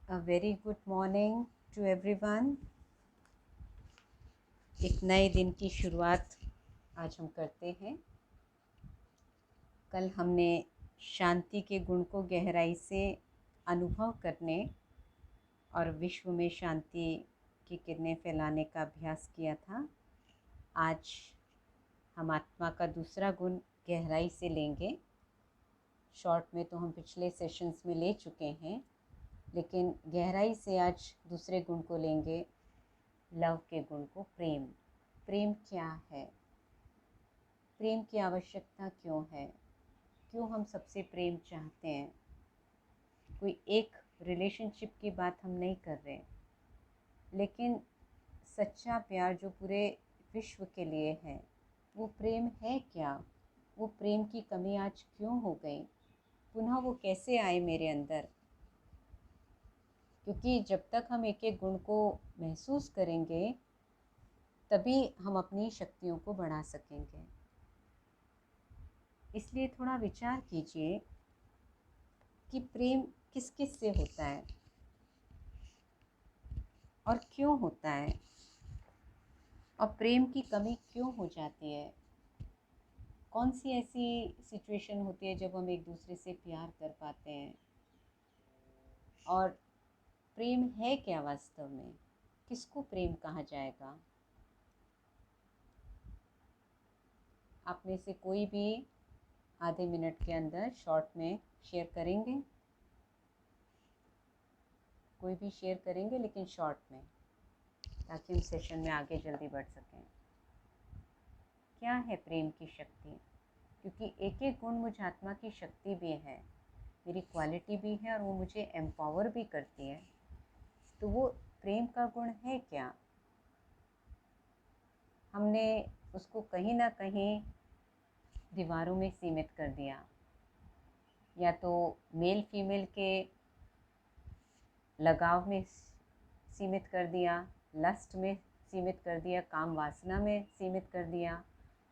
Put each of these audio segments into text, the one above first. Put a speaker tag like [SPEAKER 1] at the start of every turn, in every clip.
[SPEAKER 1] A very good morning to everyone। एक नए दिन की शुरुआत आज हम करते हैं। कल हमने शांति के गुण को गहराई से अनुभव करने और विश्व में शांति की किरणें फैलाने का अभ्यास किया था। आज हम आत्मा का दूसरा गुण गहराई से लेंगे। शॉर्ट में तो हम पिछले सेशंस में ले चुके हैं, लेकिन गहराई से आज दूसरे गुण को लेंगे, लव के गुण को, प्रेम। प्रेम क्या है? प्रेम की आवश्यकता क्यों है? क्यों हम सबसे प्रेम चाहते हैं? कोई एक रिलेशनशिप की बात हम नहीं कर रहे, लेकिन सच्चा प्यार जो पूरे विश्व के लिए है, वो प्रेम है क्या? वो प्रेम की कमी आज क्यों हो गई? पुनः वो कैसे आए मेरे अंदर? क्योंकि जब तक हम एक एक गुण को महसूस करेंगे, तभी हम अपनी शक्तियों को बढ़ा सकेंगे। इसलिए थोड़ा विचार कीजिए कि प्रेम किस किस से होता है और क्यों होता है, और प्रेम की कमी क्यों हो जाती है। कौन सी ऐसी सिचुएशन होती है जब हम एक दूसरे से प्यार कर पाते हैं, और प्रेम है क्या वास्तव में? किसको प्रेम कहा जाएगा? आप में से कोई भी आधे मिनट के अंदर शॉर्ट में शेयर करेंगे? कोई भी शेयर करेंगे, लेकिन शॉर्ट में, ताकि हम सेशन में आगे जल्दी बढ़ सकें। क्या है प्रेम की शक्ति? क्योंकि एक एक गुण मुझ आत्मा की शक्ति भी है, मेरी क्वालिटी भी है, और वो मुझे एम्पावर भी करती है। तो वो प्रेम का गुण है क्या? हमने उसको कहीं ना कहीं दीवारों में सीमित कर दिया, या तो मेल फीमेल के लगाव में सीमित कर दिया, लस्ट में सीमित कर दिया, काम वासना में सीमित कर दिया,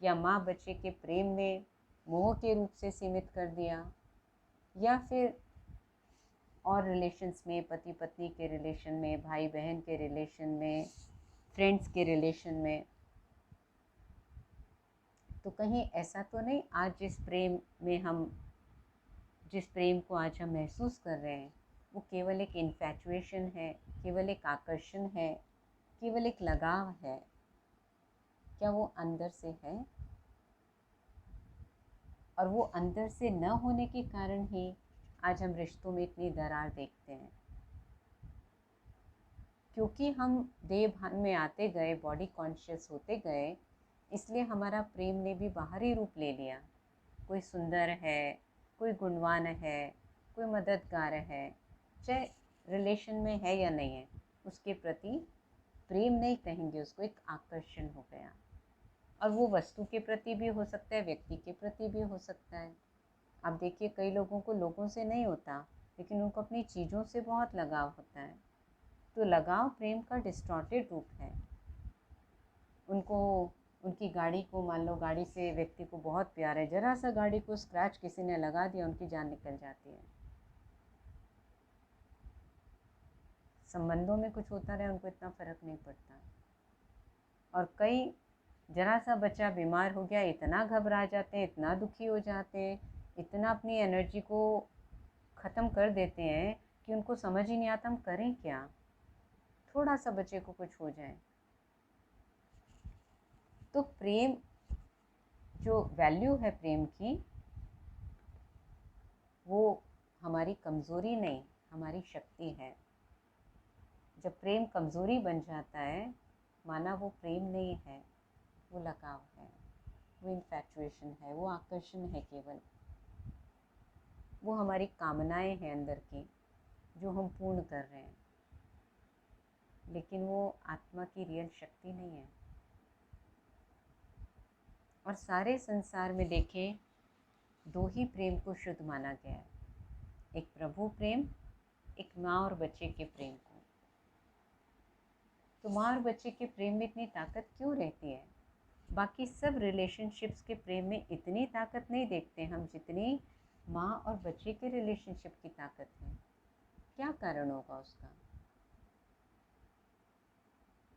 [SPEAKER 1] या माँ बच्चे के प्रेम में मोह के रूप से सीमित कर दिया, या फिर और रिलेशंस में, पति पत्नी के रिलेशन में, भाई बहन के रिलेशन में, फ्रेंड्स के रिलेशन में। तो कहीं ऐसा तो नहीं आज जिस प्रेम को आज हम महसूस कर रहे हैं, वो केवल एक इन्फैचुएशन है, केवल एक आकर्षण है, केवल एक लगाव है? क्या वो अंदर से है? और वो अंदर से न होने के कारण ही आज हम रिश्तों में इतनी दरार देखते हैं। क्योंकि हम देह भान में आते गए, बॉडी कॉन्शियस होते गए, इसलिए हमारा प्रेम ने भी बाहरी रूप ले लिया। कोई सुंदर है, कोई गुणवान है, कोई मददगार है, चाहे रिलेशन में है या नहीं है, उसके प्रति प्रेम नहीं कहेंगे, उसको एक आकर्षण हो गया। और वो वस्तु के प्रति भी हो सकता है, व्यक्ति के प्रति भी हो सकता है। आप देखिए, कई लोगों को लोगों से नहीं होता, लेकिन उनको अपनी चीज़ों से बहुत लगाव होता है। तो लगाव प्रेम का डिस्टॉर्टेड रूप है। उनको उनकी गाड़ी को, मान लो गाड़ी से व्यक्ति को बहुत प्यार है, ज़रा सा गाड़ी को स्क्रैच किसी ने लगा दिया, उनकी जान निकल जाती है। संबंधों में कुछ होता रहे, उनको इतना फ़र्क नहीं पड़ता। और कई ज़रा सा बच्चा बीमार हो गया, इतना घबरा जाते हैं, इतना दुखी हो जाते हैं, इतना अपनी एनर्जी को ख़त्म कर देते हैं कि उनको समझ ही नहीं आता हम करें क्या। थोड़ा सा बच्चे को कुछ हो जाए। तो प्रेम, जो वैल्यू है प्रेम की, वो हमारी कमज़ोरी नहीं, हमारी शक्ति है। जब प्रेम कमज़ोरी बन जाता है, माना वो प्रेम नहीं है, वो लगाव है, वो इन्फैचुएशन है, वो आकर्षण है केवल। वो हमारी कामनाएं हैं अंदर की, जो हम पूर्ण कर रहे हैं, लेकिन वो आत्मा की रियल शक्ति नहीं है। और सारे संसार में देखें, दो ही प्रेम को शुद्ध माना गया है, एक प्रभु प्रेम, एक माँ और बच्चे के प्रेम को। तो माँ और बच्चे के प्रेम में इतनी ताकत क्यों रहती है? बाकी सब रिलेशनशिप्स के प्रेम में इतनी ताकत नहीं देखते हम, जितनी माँ और बच्चे के रिलेशनशिप की ताकत है। क्या कारण होगा उसका?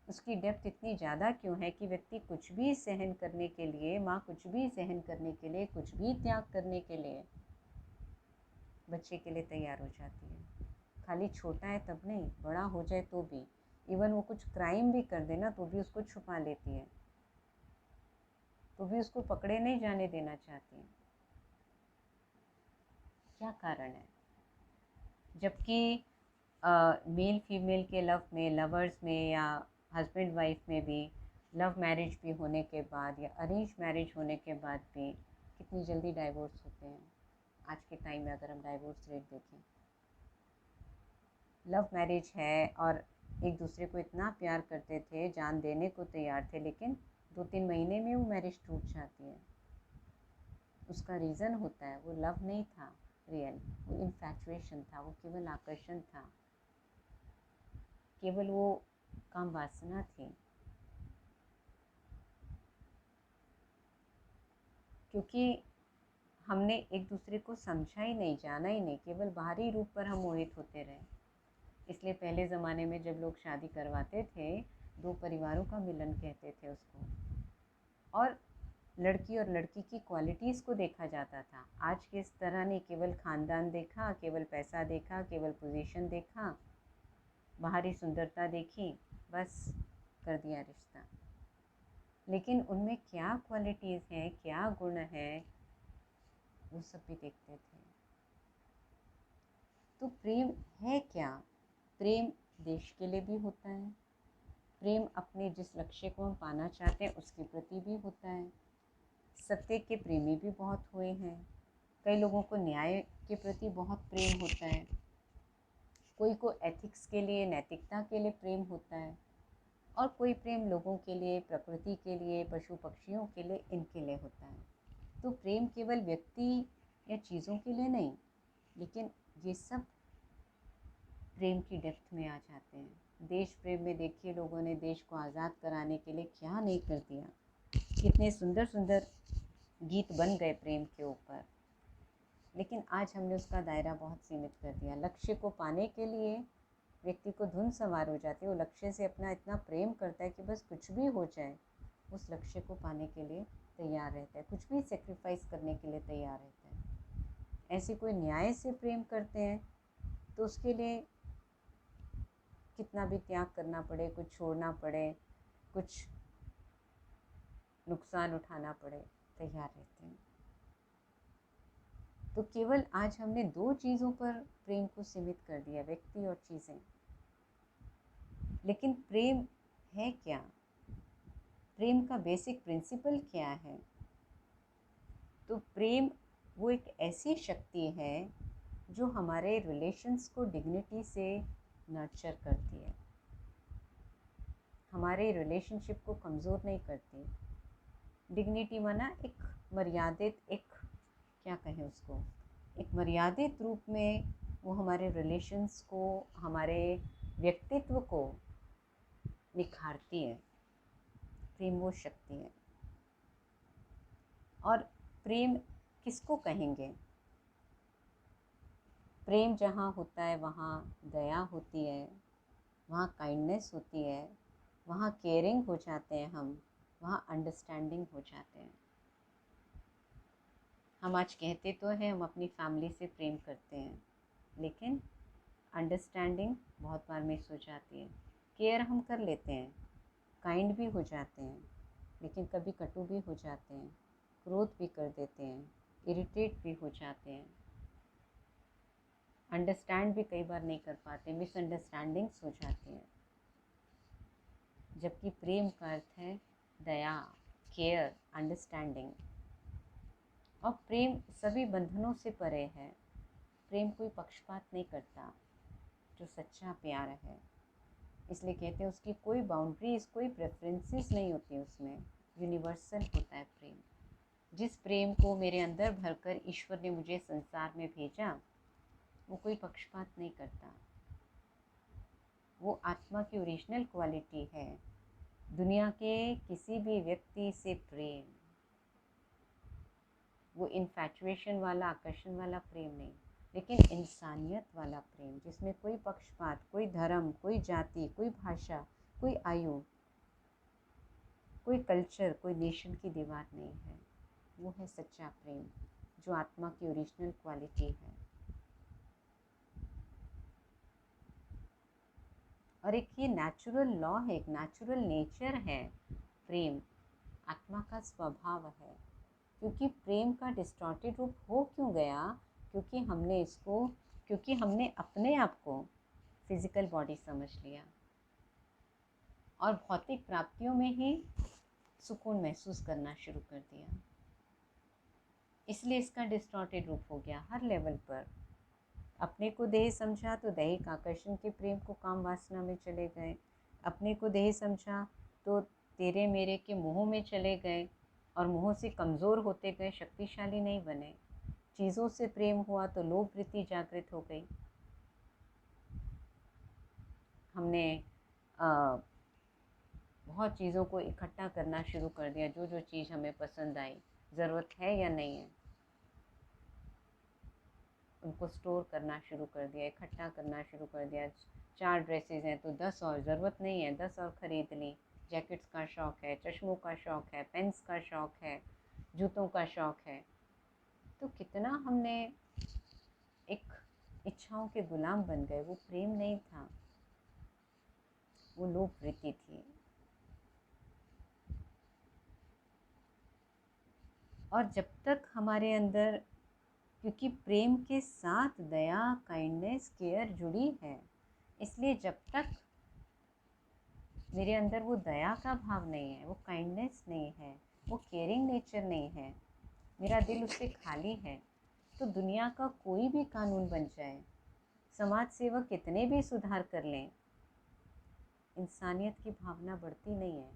[SPEAKER 1] उसकी डेप्थ इतनी ज़्यादा क्यों है कि व्यक्ति कुछ भी सहन करने के लिए, माँ कुछ भी सहन करने के लिए, कुछ भी त्याग करने के लिए बच्चे के लिए तैयार हो जाती है। खाली छोटा है तब नहीं, बड़ा हो जाए तो भी। इवन वो कुछ क्राइम भी कर देना तो भी उसको छुपा लेती है, तो भी उसको पकड़े नहीं जाने देना चाहती है। क्या कारण है? जबकि मेल फीमेल के लव में, लवर्स में या हस्बैंड वाइफ में भी, लव मैरिज भी होने के बाद या अरेंज मैरिज होने के बाद भी कितनी जल्दी डाइवोर्स होते हैं। आज के टाइम में अगर हम डाइवोर्स रेट देखें, लव मैरिज है और एक दूसरे को इतना प्यार करते थे, जान देने को तैयार थे, लेकिन 2-3 महीने में वो मैरिज टूट जाती है। उसका रीज़न होता है वो लव नहीं था रियल, वो इन्फैचुएशन था, वो केवल आकर्षण था, केवल वो काम वासना थी। क्योंकि हमने एक दूसरे को समझा ही नहीं, जाना ही नहीं, केवल बाहरी रूप पर हम मोहित होते रहे। इसलिए पहले ज़माने में जब लोग शादी करवाते थे, दो परिवारों का मिलन कहते थे उसको, और लड़की और लड़की की क्वालिटीज़ को देखा जाता था। आज के इस तरह नहीं, केवल ख़ानदान देखा, केवल पैसा देखा, केवल पोजीशन देखा, बाहरी सुंदरता देखी, बस कर दिया रिश्ता। लेकिन उनमें क्या क्वालिटीज़ हैं, क्या गुण हैं, वो सब भी देखते थे। तो प्रेम है क्या? प्रेम देश के लिए भी होता है, प्रेम अपने जिस लक्ष्य को हम पाना चाहते हैं उसके प्रति भी होता है। सत्य के प्रेमी भी बहुत हुए हैं। कई लोगों को न्याय के प्रति बहुत प्रेम होता है, कोई को एथिक्स के लिए, नैतिकता के लिए प्रेम होता है, और कोई प्रेम लोगों के लिए, प्रकृति के लिए, पशु पक्षियों के लिए, इनके लिए होता है। तो प्रेम केवल व्यक्ति या चीज़ों के लिए नहीं, लेकिन ये सब प्रेम की डेप्थ में आ जाते हैं। देश प्रेम में देखिए, लोगों ने देश को आज़ाद कराने के लिए क्या नहीं कर दिया, कितने सुंदर सुंदर गीत बन गए प्रेम के ऊपर। लेकिन आज हमने उसका दायरा बहुत सीमित कर दिया। लक्ष्य को पाने के लिए व्यक्ति को धुन सवार हो जाती है, वो लक्ष्य से अपना इतना प्रेम करता है कि बस कुछ भी हो जाए उस लक्ष्य को पाने के लिए तैयार रहता है, कुछ भी सेक्रीफाइस करने के लिए तैयार रहता है। ऐसे कोई न्याय से प्रेम करते हैं तो उसके लिए कितना भी त्याग करना पड़े, कुछ छोड़ना पड़े, कुछ नुकसान उठाना पड़े, तैयार रहते हैं। तो केवल आज हमने दो चीज़ों पर प्रेम को सीमित कर दिया, व्यक्ति और चीज़ें। लेकिन प्रेम है क्या? प्रेम का बेसिक प्रिंसिपल क्या है? तो प्रेम वो एक ऐसी शक्ति है जो हमारे रिलेशंस को डिग्निटी से नर्चर करती है, हमारे रिलेशनशिप को कमज़ोर नहीं करती। डिग्निटी माना एक मर्यादित, एक क्या कहें उसको, एक मर्यादित रूप में वो हमारे रिलेशंस को, हमारे व्यक्तित्व को निखारती है। प्रेम वो शक्ति है। और प्रेम किसको कहेंगे? प्रेम जहाँ होता है वहाँ दया होती है, वहाँ काइंडनेस होती है, वहाँ केयरिंग हो जाते हैं हम, वहाँ अंडरस्टैंडिंग हो जाते हैं। हम आज कहते तो हैं हम अपनी फैमिली से प्रेम करते हैं, लेकिन अंडरस्टैंडिंग बहुत बार मिस हो जाती है। केयर हम कर लेते हैं, काइंड भी हो जाते हैं, लेकिन कभी कटु भी हो जाते हैं, क्रोध भी कर देते हैं, इरिटेट भी हो जाते हैं, अंडरस्टैंड भी कई बार नहीं कर पाते, मिसअंडरस्टैंडिंग्स हो जाती हैं। जबकि प्रेम का अर्थ है दया, केयर, अंडरस्टैंडिंग। और प्रेम सभी बंधनों से परे है। प्रेम कोई पक्षपात नहीं करता, जो सच्चा प्यार है। इसलिए कहते हैं उसकी कोई बाउंड्रीज, कोई प्रेफरेंसेस नहीं होती उसमें, यूनिवर्सल होता है प्रेम। जिस प्रेम को मेरे अंदर भरकर ईश्वर ने मुझे संसार में भेजा, वो कोई पक्षपात नहीं करता। वो आत्मा की ओरिजिनल क्वालिटी है। दुनिया के किसी भी व्यक्ति से प्रेम, वो इन्फैचुएशन वाला, आकर्षण वाला प्रेम नहीं, लेकिन इंसानियत वाला प्रेम जिसमें कोई पक्षपात, कोई धर्म, कोई जाति, कोई भाषा, कोई आयु, कोई कल्चर, कोई नेशन की दीवार नहीं है, वो है सच्चा प्रेम, जो आत्मा की ओरिजिनल क्वालिटी है। और एक ये नेचुरल लॉ है, एक नेचुरल नेचर है प्रेम, आत्मा का स्वभाव है। क्योंकि प्रेम का डिस्टॉर्टेड रूप हो क्यों गया? क्योंकि हमने अपने आप को फिजिकल बॉडी समझ लिया और भौतिक प्राप्तियों में ही सुकून महसूस करना शुरू कर दिया। इसलिए इसका डिस्टॉर्टेड रूप हो गया हर लेवल पर। अपने को देह समझा तो दैहिक आकर्षण के प्रेम को काम वासना में चले गए, अपने को देह समझा तो तेरे मेरे के मोह में चले गए और मोह से कमज़ोर होते गए, शक्तिशाली नहीं बने। चीज़ों से प्रेम हुआ तो लोभ वृत्ति जागृत हो गई। हमने बहुत चीज़ों को इकट्ठा करना शुरू कर दिया, जो जो चीज़ हमें पसंद आई, ज़रूरत है या नहीं है, उनको स्टोर करना शुरू कर दिया, इकट्ठा करना शुरू कर दिया। 4 ड्रेसेस हैं तो 10 और, ज़रूरत नहीं है 10 और ख़रीद ली। जैकेट्स का शौक़ है, चश्मों का शौक़ है, पेन्स का शौक़ है, जूतों का शौक़ है। तो कितना हमने एक इच्छाओं के गुलाम बन गए। वो प्रेम नहीं था, वो लोभ वृत्ति थी। और जब तक हमारे अंदर, क्योंकि प्रेम के साथ दया, काइंडनेस, केयर जुड़ी है, इसलिए जब तक मेरे अंदर वो दया का भाव नहीं है, वो काइंडनेस नहीं है, वो केयरिंग नेचर नहीं है, मेरा दिल उससे खाली है, तो दुनिया का कोई भी कानून बन जाए, समाज सेवक कितने भी सुधार कर लें, इंसानियत की भावना बढ़ती नहीं है।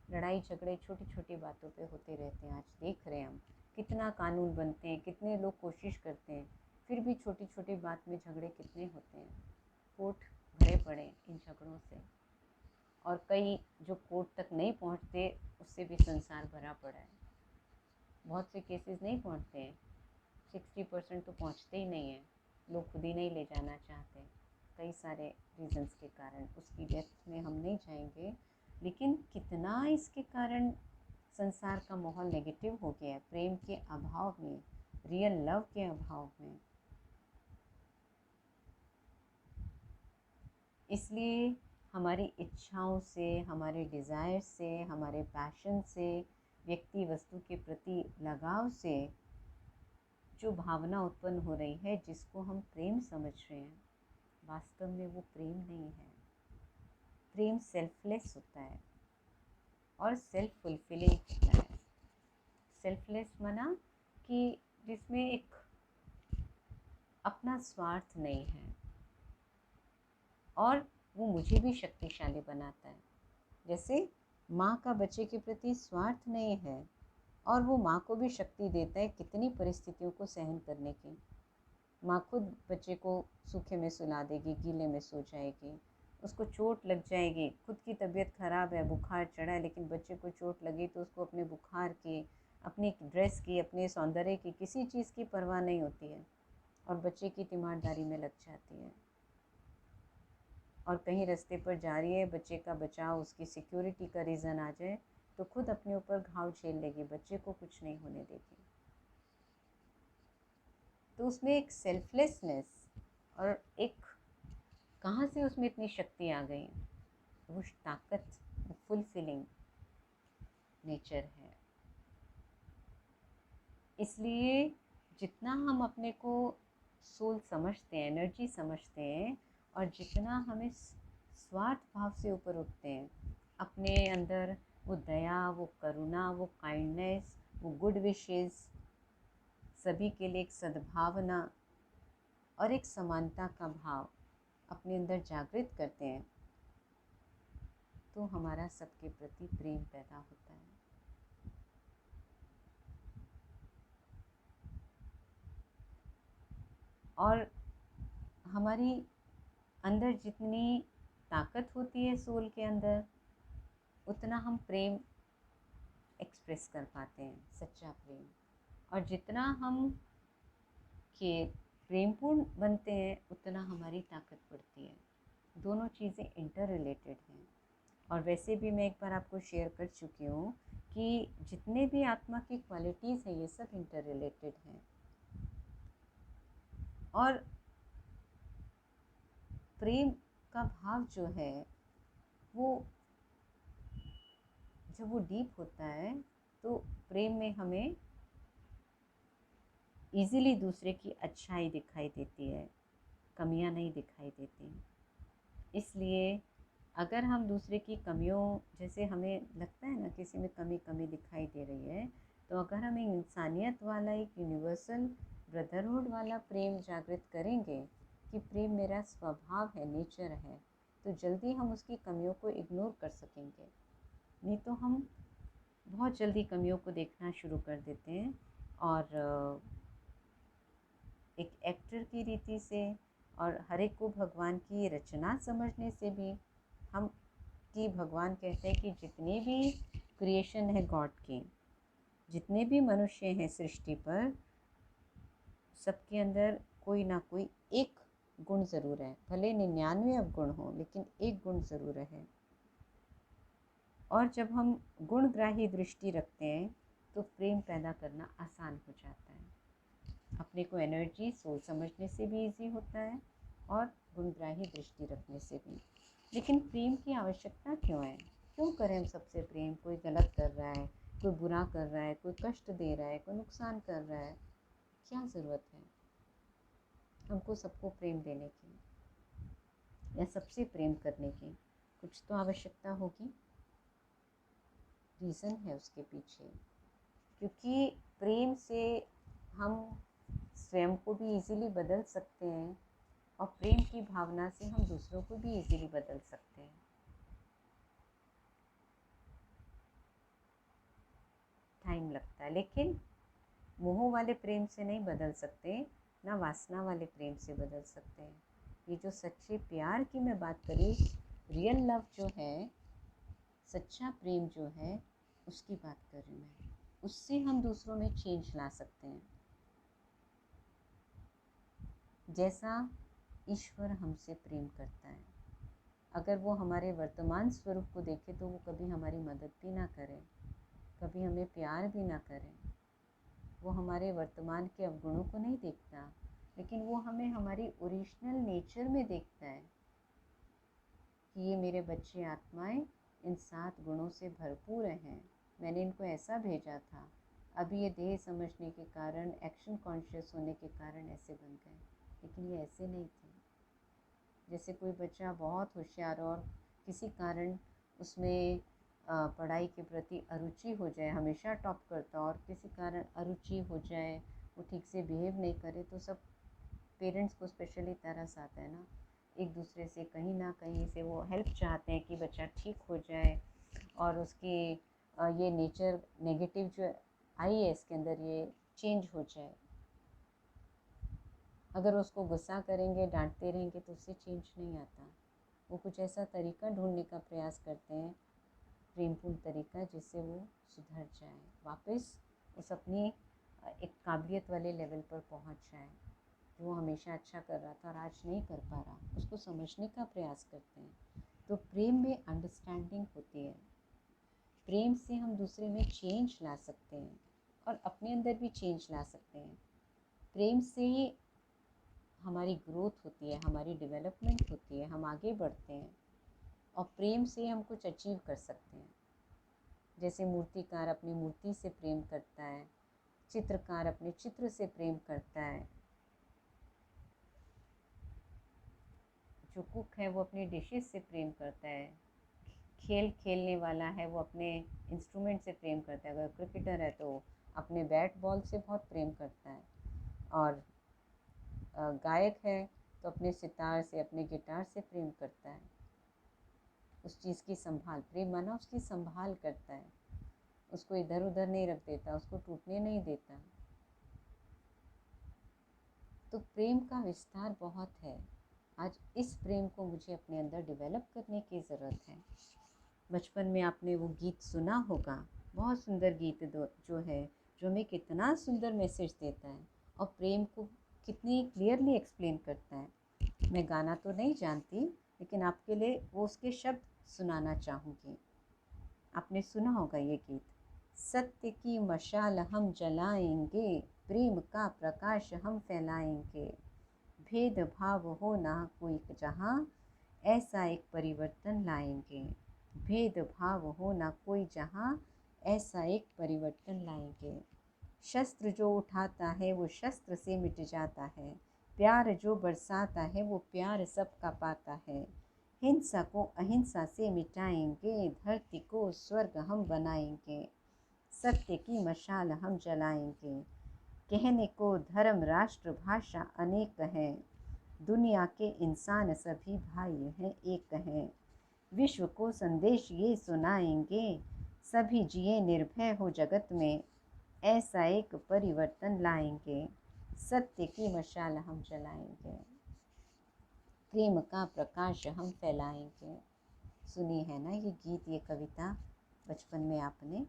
[SPEAKER 1] लड़ाई झगड़े छोटी छोटी बातों पे होते रहते हैं। आज देख रहे हैं हम कितना कानून बनते हैं, कितने लोग कोशिश करते हैं, फिर भी छोटी छोटी बात में झगड़े कितने होते हैं। कोर्ट भरे पड़े इन झगड़ों से, और कई जो कोर्ट तक नहीं पहुंचते उससे भी संसार भरा पड़ा है। बहुत से केसेस नहीं पहुंचते हैं, 60% तो पहुंचते ही नहीं हैं। लोग खुद ही नहीं ले जाना चाहते, कई सारे रीजंस के कारण। उसकी डेप्थ में हम नहीं जाएंगे, लेकिन कितना इसके कारण संसार का माहौल नेगेटिव हो गया है, प्रेम के अभाव में, रियल लव के अभाव में। इसलिए हमारी इच्छाओं से, हमारे डिज़ायर से, हमारे पैशन से, व्यक्ति वस्तु के प्रति लगाव से जो भावना उत्पन्न हो रही है, जिसको हम प्रेम समझ रहे हैं, वास्तव में वो प्रेम नहीं है। प्रेम सेल्फलेस होता है और सेल्फ फुलफिलिंग होता है। सेल्फलेस माना कि जिसमें एक अपना स्वार्थ नहीं है, और वो मुझे भी शक्तिशाली बनाता है। जैसे माँ का बच्चे के प्रति स्वार्थ नहीं है, और वो माँ को भी शक्ति देता है कितनी परिस्थितियों को सहन करने की। माँ खुद बच्चे को सूखे में सुला देगी, गीले में सो जाएगी, उसको चोट लग जाएगी, खुद की तबीयत ख़राब है, बुखार चढ़ा है, लेकिन बच्चे को चोट लगी तो उसको अपने बुखार की, अपनी ड्रेस की, अपने सौंदर्य की, किसी चीज़ की परवाह नहीं होती है, और बच्चे की तीमारदारी में लग जाती है। और कहीं रास्ते पर जा रही है, बच्चे का बचाव, उसकी सिक्योरिटी का रीज़न आ जाए तो खुद अपने ऊपर घाव झेल लेगी, बच्चे को कुछ नहीं होने देगी। तो उसमें एक सेल्फलेसनेस, और एक कहाँ से उसमें इतनी शक्ति आ गई, वो ताकत, वो फुलफिलिंग नेचर है। इसलिए जितना हम अपने को सोल समझते हैं, एनर्जी समझते हैं, और जितना हमें स्वार्थ भाव से ऊपर उठते हैं, अपने अंदर वो दया, वो करुणा, वो काइंडनेस, वो गुड विशेस, सभी के लिए एक सद्भावना और एक समानता का भाव अपने अंदर जागृत करते हैं, तो हमारा सबके प्रति प्रेम पैदा होता है। और हमारी अंदर जितनी ताकत होती है सोल के अंदर, उतना हम प्रेम एक्सप्रेस कर पाते हैं, सच्चा प्रेम। और जितना हम के प्रेमपूर्ण बनते हैं उतना हमारी ताकत बढ़ती है। दोनों चीज़ें इंटर रिलेटेड हैं। और वैसे भी मैं एक बार आपको शेयर कर चुकी हूँ कि जितने भी आत्मा की क्वालिटीज़ हैं ये सब इंटर रिलेटेड हैं। और प्रेम का भाव जो है वो जब वो डीप होता है तो प्रेम में हमें इजीली दूसरे की अच्छाई दिखाई देती है, कमियां नहीं दिखाई देती। इसलिए अगर हम दूसरे की कमियों, जैसे हमें लगता है ना किसी में कमी दिखाई दे रही है, तो अगर हम एक इंसानियत वाला, एक यूनिवर्सल ब्रदरहुड वाला प्रेम जागृत करेंगे कि प्रेम मेरा स्वभाव है, नेचर है, तो जल्दी हम उसकी कमियों को इग्नोर कर सकेंगे। नहीं तो हम बहुत जल्दी कमियों को देखना शुरू कर देते हैं। और एक एक्टर की रीति से और हर एक को भगवान की रचना समझने से भी हम कि भगवान कहते हैं कि जितने भी क्रिएशन है गॉड के, जितने भी मनुष्य हैं सृष्टि पर, सबके अंदर कोई ना कोई एक गुण ज़रूर है। भले 99 अवगुण हो, लेकिन एक गुण ज़रूर है। और जब हम गुणग्राही दृष्टि रखते हैं तो प्रेम पैदा करना आसान हो जाता है। अपने को एनर्जी सोच समझने से भी इजी होता है और गुणग्राही दृष्टि रखने से भी। लेकिन प्रेम की आवश्यकता क्यों है? क्यों करें हम सबसे प्रेम? कोई गलत कर रहा है, कोई बुरा कर रहा है, कोई कष्ट दे रहा है, कोई नुकसान कर रहा है, क्या ज़रूरत है हमको सबको प्रेम देने की या सबसे प्रेम करने की? कुछ तो आवश्यकता होगी, रीज़न है उसके पीछे। क्योंकि प्रेम से हम स्वयं को भी इजीली बदल सकते हैं और प्रेम की भावना से हम दूसरों को भी इजीली बदल सकते हैं। टाइम लगता है, लेकिन मोह वाले प्रेम से नहीं बदल सकते, ना वासना वाले प्रेम से बदल सकते हैं। ये जो सच्चे प्यार की मैं बात करी, रियल लव जो है, सच्चा प्रेम जो है, उसकी बात कर रही हूँ मैं। उससे हम दूसरों में चेंज ला सकते हैं। जैसा ईश्वर हमसे प्रेम करता है, अगर वो हमारे वर्तमान स्वरूप को देखे तो वो कभी हमारी मदद भी ना करे, कभी हमें प्यार भी ना करे। वो हमारे वर्तमान के अवगुणों को नहीं देखता, लेकिन वो हमें हमारी ओरिजिनल नेचर में देखता है कि ये मेरे बच्चे आत्माएं इन 7 गुणों से भरपूर हैं। मैंने इनको ऐसा भेजा था, अभी ये देह समझने के कारण, एक्शन कॉन्शियस होने के कारण ऐसे बन गए, लेकिन ये ऐसे नहीं थे। जैसे कोई बच्चा बहुत होशियार और किसी कारण उसमें पढ़ाई के प्रति अरुचि हो जाए, हमेशा टॉप करता, और किसी कारण अरुचि हो जाए, वो ठीक से बिहेव नहीं करे, तो सब पेरेंट्स को स्पेशली तरस आता है ना। एक दूसरे से कहीं ना कहीं से वो हेल्प चाहते हैं कि बच्चा ठीक हो जाए और उसकी ये नेचर नेगेटिव जो आई है इसके अंदर, ये चेंज हो जाए। अगर उसको गुस्सा करेंगे, डांटते रहेंगे, तो उससे चेंज नहीं आता। वो कुछ ऐसा तरीका ढूंढने का प्रयास करते हैं, प्रेमपूर्ण तरीका, जिससे वो सुधर जाए, वापस उस अपनी एक काबिलियत वाले लेवल पर पहुंच जाए। जो वो हमेशा अच्छा कर रहा था और आज नहीं कर पा रहा, उसको समझने का प्रयास करते हैं। तो प्रेम में अंडरस्टैंडिंग होती है। प्रेम से हम दूसरे में चेंज ला सकते हैं और अपने अंदर भी चेंज ला सकते हैं। प्रेम से ही हमारी ग्रोथ होती है, हमारी डेवलपमेंट होती है, हम आगे बढ़ते हैं और प्रेम से हम कुछ अचीव कर सकते हैं। जैसे मूर्तिकार अपनी मूर्ति से प्रेम करता है, चित्रकार अपने चित्र से प्रेम करता है, जो कुक है वो अपनी डिशेस से प्रेम करता है, खेल खेलने वाला है वो अपने इंस्ट्रूमेंट से प्रेम करता है, अगर क्रिकेटर है तो अपने बैट बॉल से बहुत प्रेम करता है, और गायक है तो अपने सितार से, अपने गिटार से प्रेम करता है। उस चीज़ की संभाल, प्रेम माना उसकी संभाल करता है, उसको इधर उधर नहीं रख देता, उसको टूटने नहीं देता। तो प्रेम का विस्तार बहुत है। आज इस प्रेम को मुझे अपने अंदर डेवलप करने की ज़रूरत है। बचपन में आपने वो गीत सुना होगा, बहुत सुंदर गीत जो है, जो हमें कितना सुंदर मैसेज देता है और प्रेम को कितनी क्लियरली एक्सप्लेन करता है। मैं गाना तो नहीं जानती, लेकिन आपके लिए वो उसके शब्द सुनाना चाहूँगी। आपने सुना होगा ये गीत। सत्य की मशाल हम जलाएंगे, प्रेम का प्रकाश हम फैलाएंगे, भेदभाव हो ना कोई जहाँ, ऐसा एक परिवर्तन लाएंगे। भेदभाव हो ना कोई जहाँ, ऐसा एक परिवर्तन लाएंगे। शस्त्र जो उठाता है वो शस्त्र से मिट जाता है, प्यार जो बरसाता है वो प्यार सबका पाता है। हिंसा को अहिंसा से मिटाएंगे, धरती को स्वर्ग हम बनाएंगे, सत्य की मशाल हम जलाएंगे। कहने को धर्म राष्ट्र भाषा अनेक हैं, दुनिया के इंसान सभी भाई हैं एक हैं। विश्व को संदेश ये सुनाएंगे, सभी जिए निर्भय हो जगत में, ऐसा एक परिवर्तन लाएंगे, सत्य की मशाल हम जलाएंगे, प्रेम का प्रकाश हम फैलाएंगे। सुनी है ना ये गीत, ये कविता बचपन में आपने,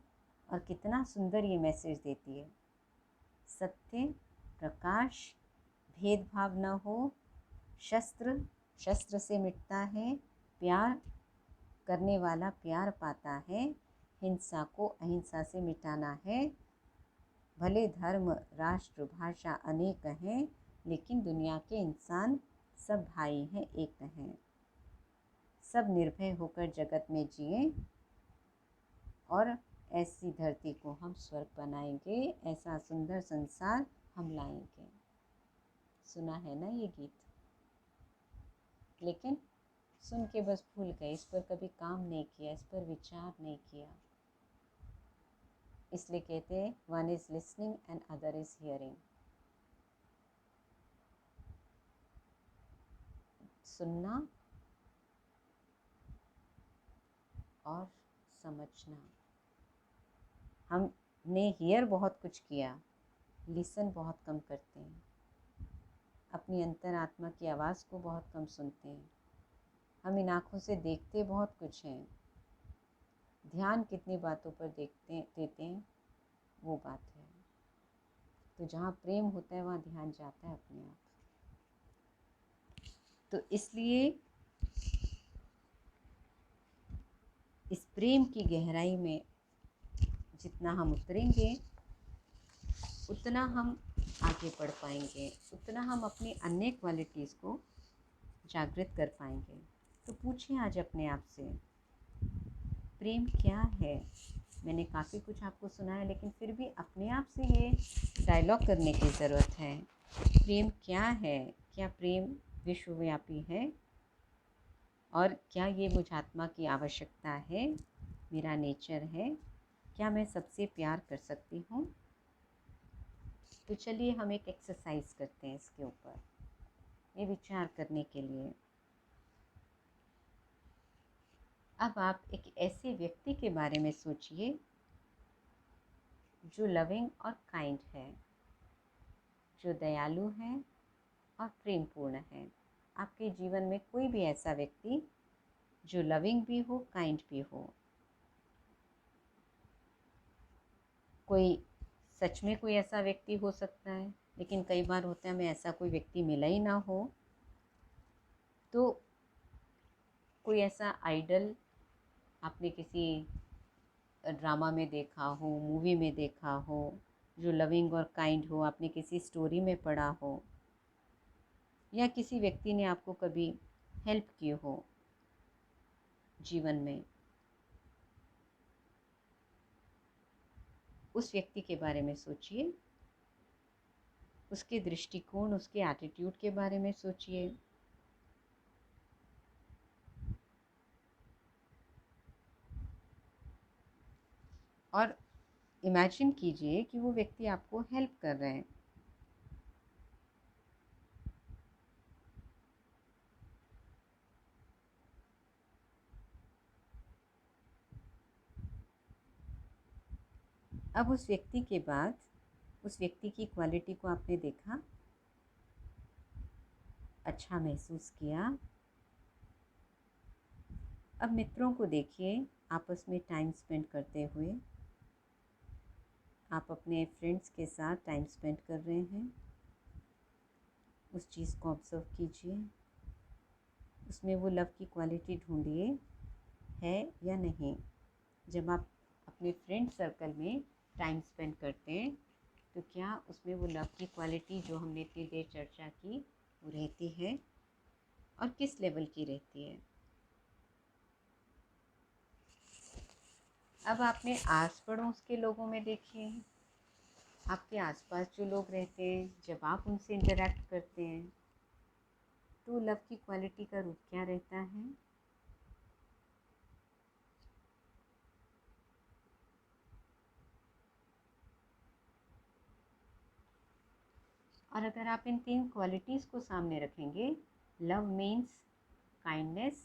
[SPEAKER 1] और कितना सुंदर ये मैसेज देती है। सत्य, प्रकाश, भेदभाव न हो, शस्त्र शस्त्र से मिटता है, प्यार करने वाला प्यार पाता है, हिंसा को अहिंसा से मिटाना है। भले धर्म राष्ट्र भाषा अनेक हैं, लेकिन दुनिया के इंसान सब भाई हैं एक हैं। सब निर्भय होकर जगत में जिए, और ऐसी धरती को हम स्वर्ग बनाएंगे, ऐसा सुंदर संसार हम लाएंगे। सुना है ना ये गीत, लेकिन सुन के बस भूल गए, इस पर कभी काम नहीं किया, इस पर विचार नहीं किया। इसलिए कहते हैं one is listening and other is hearing. सुनना और समझना। हमने हियर बहुत कुछ किया, लिसन बहुत कम करते हैं, अपनी अंतरात्मा की आवाज़ को बहुत कम सुनते हैं। हम इन आँखों से देखते बहुत कुछ हैं, ध्यान कितनी बातों पर देते हैं वो बात है। तो जहाँ प्रेम होता है वहाँ ध्यान जाता है अपने आप। तो इसलिए इस प्रेम की गहराई में जितना हम उतरेंगे, उतना हम आगे बढ़ पाएंगे, उतना हम अपनी अन्य क्वालिटीज़ को जागृत कर पाएंगे। तो पूछें आज अपने आप से, प्रेम क्या है? मैंने काफ़ी कुछ आपको सुनाया, लेकिन फिर भी अपने आप से ये डायलॉग करने की ज़रूरत है। प्रेम क्या है? क्या प्रेम विश्वव्यापी है? और क्या ये मुझ आत्मा की आवश्यकता है, मेरा नेचर है? क्या मैं सबसे प्यार कर सकती हूँ? तो चलिए हम एक एक्सरसाइज करते हैं इसके ऊपर, ये विचार करने के लिए। अब आप एक ऐसे व्यक्ति के बारे में सोचिए जो लविंग और काइंड है, जो दयालु है और प्रेमपूर्ण है। आपके जीवन में कोई भी ऐसा व्यक्ति जो लविंग भी हो, काइंड भी हो। कोई सच में कोई ऐसा व्यक्ति हो सकता है, लेकिन कई बार होता है हमें ऐसा कोई व्यक्ति मिला ही ना हो। तो कोई ऐसा आइडल आपने किसी ड्रामा में देखा हो, मूवी में देखा हो, जो लविंग और काइंड हो, आपने किसी स्टोरी में पढ़ा हो, या किसी व्यक्ति ने आपको कभी हेल्प की हो जीवन में, उस व्यक्ति के बारे में सोचिए, उसके दृष्टिकोण, उसके एटीट्यूड के बारे में सोचिए। और इमेजिन कीजिए कि वो व्यक्ति आपको हेल्प कर रहे हैं। अब उस व्यक्ति के बाद उस व्यक्ति की क्वालिटी को आपने देखा, अच्छा महसूस किया। अब मित्रों को देखिए, आपस में टाइम स्पेंड करते हुए, आप अपने फ्रेंड्स के साथ टाइम स्पेंड कर रहे हैं। उस चीज़ को ऑब्ज़र्व कीजिए, उसमें वो लव की क्वालिटी ढूंढिए है या नहीं। जब आप अपने फ्रेंड सर्कल में टाइम स्पेंड करते हैं तो क्या उसमें वो लव की क्वालिटी जो हमने इतनी देर चर्चा की वो रहती है और किस लेवल की रहती है। अब आपने आस पड़ोस के लोगों में देखिए, आपके आसपास जो लोग रहते हैं, जब आप उनसे इंटरेक्ट करते हैं तो लव की क्वालिटी का रूप क्या रहता है। और अगर आप इन 3 क्वालिटीज़ को सामने रखेंगे, love means kindness,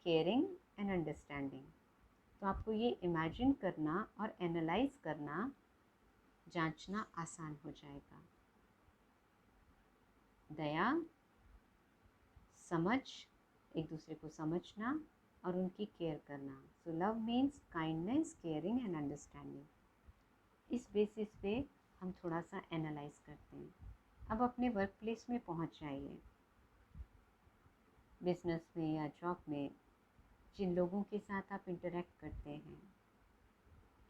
[SPEAKER 1] caring and understanding, तो आपको ये इमेजिन करना और एनालाइज करना, जांचना आसान हो जाएगा। दया, समझ, एक दूसरे को समझना और उनकी केयर करना। So love means kindness, caring and understanding. इस बेसिस पे हम थोड़ा सा एनालाइज करते हैं। अब अपने वर्क प्लेस में पहुंच जाइए, बिजनेस में या जॉब में जिन लोगों के साथ आप इंटरेक्ट करते हैं,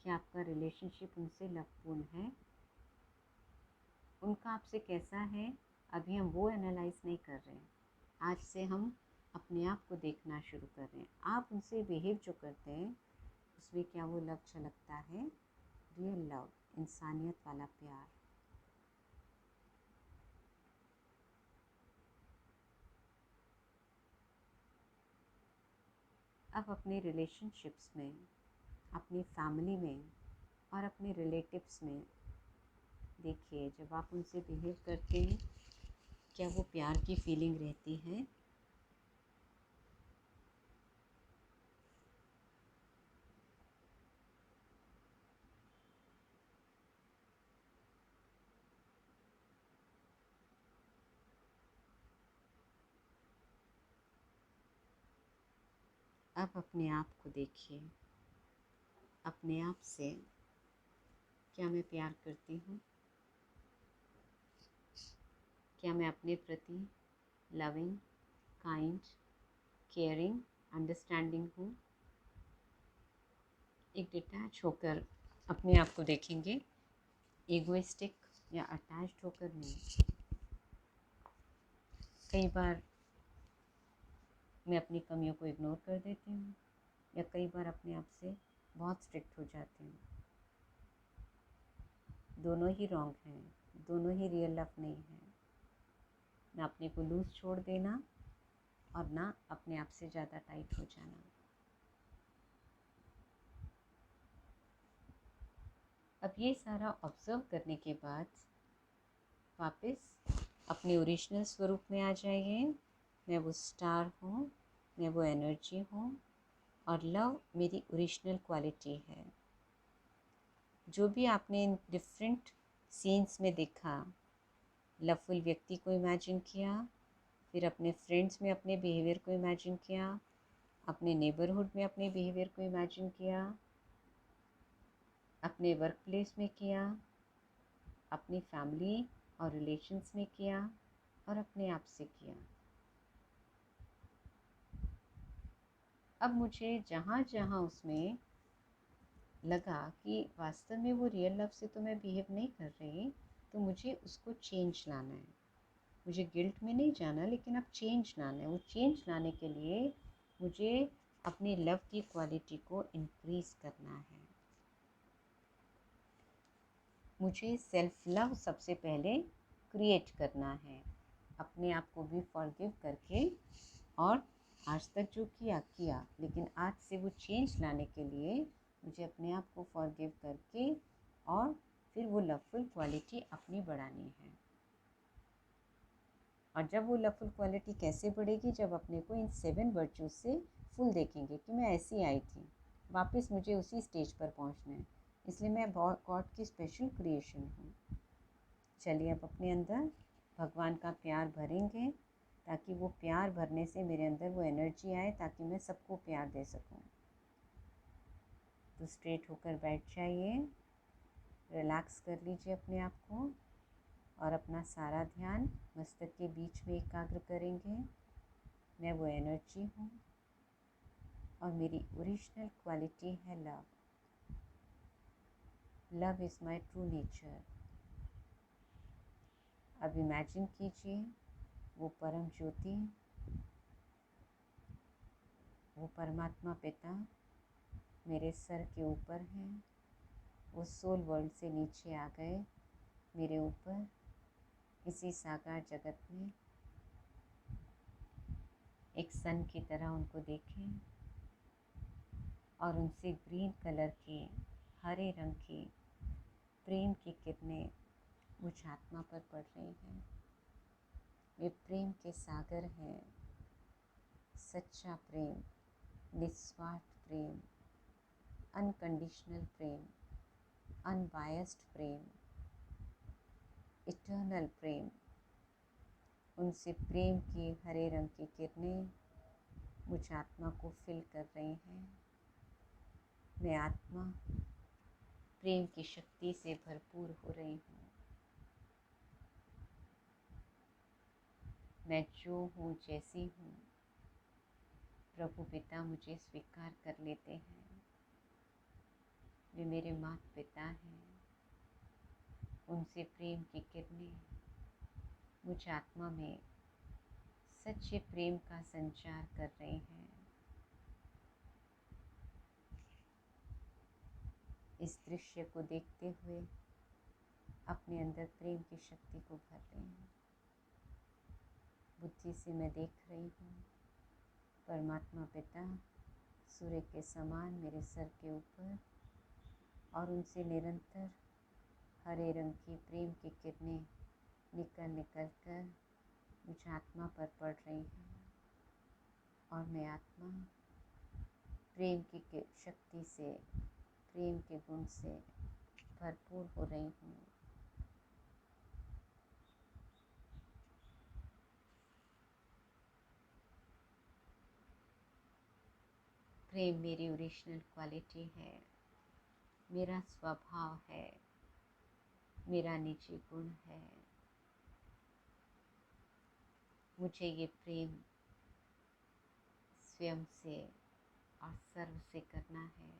[SPEAKER 1] क्या आपका रिलेशनशिप उनसे लवपूर्ण है, उनका आपसे कैसा है। अभी हम वो एनालाइज नहीं कर रहे हैं, आज से हम अपने आप को देखना शुरू कर रहे हैं। आप उनसे बिहेव जो करते हैं उसमें क्या वो लव झलकता है, रियल लव, इंसानियत वाला प्यार। अब अपने रिलेशनशिप्स में, अपनी फैमिली में और अपने रिलेटिव्स में देखिए, जब आप उनसे बिहेव करते हैं क्या वो प्यार की फीलिंग रहती है। अब अपने आप को देखिए, अपने आप से क्या मैं प्यार करती हूँ, क्या मैं अपने प्रति लविंग, काइंड, केयरिंग, अंडरस्टैंडिंग हूँ। एक डिटैच होकर अपने आप को देखेंगे, ईगोइस्टिक या अटैच्ड होकर नहीं। कई बार मैं अपनी कमियों को इग्नोर कर देती हूँ या कई बार अपने आप से बहुत स्ट्रिक्ट हो जाती हूँ। दोनों ही रॉन्ग हैं, दोनों ही रियल लव नहीं है। ना अपने को लूज छोड़ देना और ना अपने आप से ज़्यादा टाइट हो जाना। अब ये सारा ऑब्ज़र्व करने के बाद वापस अपने ओरिजिनल स्वरूप में आ जाइए। मैं वो स्टार हूँ, मैं वो एनर्जी हूँ और लव मेरी ओरिजिनल क्वालिटी है। जो भी आपने इन डिफरेंट सीन्स में देखा, लवफुल व्यक्ति को इमेजिन किया, फिर अपने फ्रेंड्स में अपने बिहेवियर को इमेजिन किया, अपने नेबरहुड में अपने बिहेवियर को इमेजिन किया, अपने वर्क प्लेस में किया, अपनी फैमिली और रिलेशंस में किया और अपने आप से किया। अब मुझे जहाँ जहाँ उसमें लगा कि वास्तव में वो रियल लव से तो मैं बिहेव नहीं कर रही, तो मुझे उसको चेंज लाना है। मुझे गिल्ट में नहीं जाना, लेकिन अब चेंज लाना है। वो चेंज लाने के लिए मुझे अपनी लव की क्वालिटी को इंक्रीज़ करना है। मुझे सेल्फ लव सबसे पहले क्रिएट करना है, अपने आप को भी फॉरगिव करके। और आज तक जो किया किया, लेकिन आज से वो चेंज लाने के लिए मुझे अपने आप को फॉरगिव करके और फिर वो लवफुल क्वालिटी अपनी बढ़ानी है। और जब वो लवफुल क्वालिटी कैसे बढ़ेगी, जब अपने को इन 7 वर्चूज़ से फुल देखेंगे कि मैं ऐसी आई थी, वापस मुझे उसी स्टेज पर पहुंचना है, इसलिए मैं गॉड की स्पेशल क्रिएशन हूँ। चलिए अब अपने अंदर भगवान का प्यार भरेंगे, ताकि वो प्यार भरने से मेरे अंदर वो एनर्जी आए, ताकि मैं सबको प्यार दे सकूं। तो स्ट्रेट होकर बैठ जाइए, रिलैक्स कर लीजिए अपने आप को और अपना सारा ध्यान मस्तक के बीच में एकाग्र करेंगे। मैं वो एनर्जी हूँ और मेरी ओरिजिनल क्वालिटी है love. Love is my true nature. अब इमेजिन कीजिए वो परम ज्योति, वो परमात्मा पिता मेरे सर के ऊपर हैं। वो सोल वर्ल्ड से नीचे आ गए मेरे ऊपर, इसी साकार जगत में एक सन की तरह उनको देखें और उनसे ग्रीन कलर के, हरे रंग की प्रेम की किरणें मुझ आत्मा पर पड़ रही हैं। वे प्रेम के सागर हैं, सच्चा प्रेम, निस्वार्थ प्रेम, अनकंडीशनल प्रेम, अनबायस्ड प्रेम, इटर्नल प्रेम। उनसे प्रेम की हरे रंग की किरणें मुझ आत्मा को फिल कर रही हैं। मैं आत्मा प्रेम की शक्ति से भरपूर हो रही हूँ। मैं जो हूँ, जैसी हूँ, प्रभु पिता मुझे स्वीकार कर लेते हैं। वे मेरे माता पिता हैं। उनसे प्रेम की किरणें मुझ आत्मा में सच्चे प्रेम का संचार कर रहे हैं। इस दृश्य को देखते हुए अपने अंदर प्रेम की शक्ति को भर रहे हैं। बुद्धि से मैं देख रही हूँ परमात्मा पिता सूर्य के समान मेरे सर के ऊपर, और उनसे निरंतर हरे रंग की प्रेम की किरणें निकल निकल कर मुझ आत्मा पर पड़ रही हैं। और मैं आत्मा प्रेम की शक्ति से, प्रेम के गुण से भरपूर हो रही हूँ। प्रेम मेरी ओरिजिनल क्वालिटी है, मेरा स्वभाव है, मेरा निजी गुण है। मुझे ये प्रेम स्वयं से और सर्व से करना है।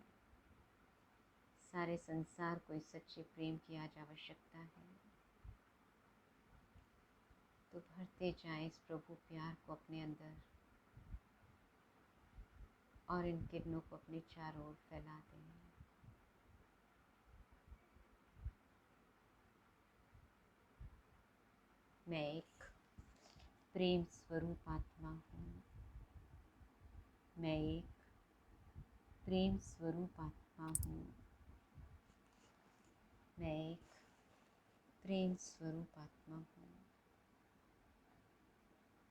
[SPEAKER 1] सारे संसार को इस सच्चे प्रेम की आज आवश्यकता है। तो भरते जाएं इस प्रभु प्यार को अपने अंदर और इन किरणों को अपने चारों ओर फैला दें। मैं एक प्रेम स्वरूप आत्मा हूँ। मैं एक प्रेम स्वरूप आत्मा हूँ। मैं एक प्रेम स्वरूप आत्मा हूँ।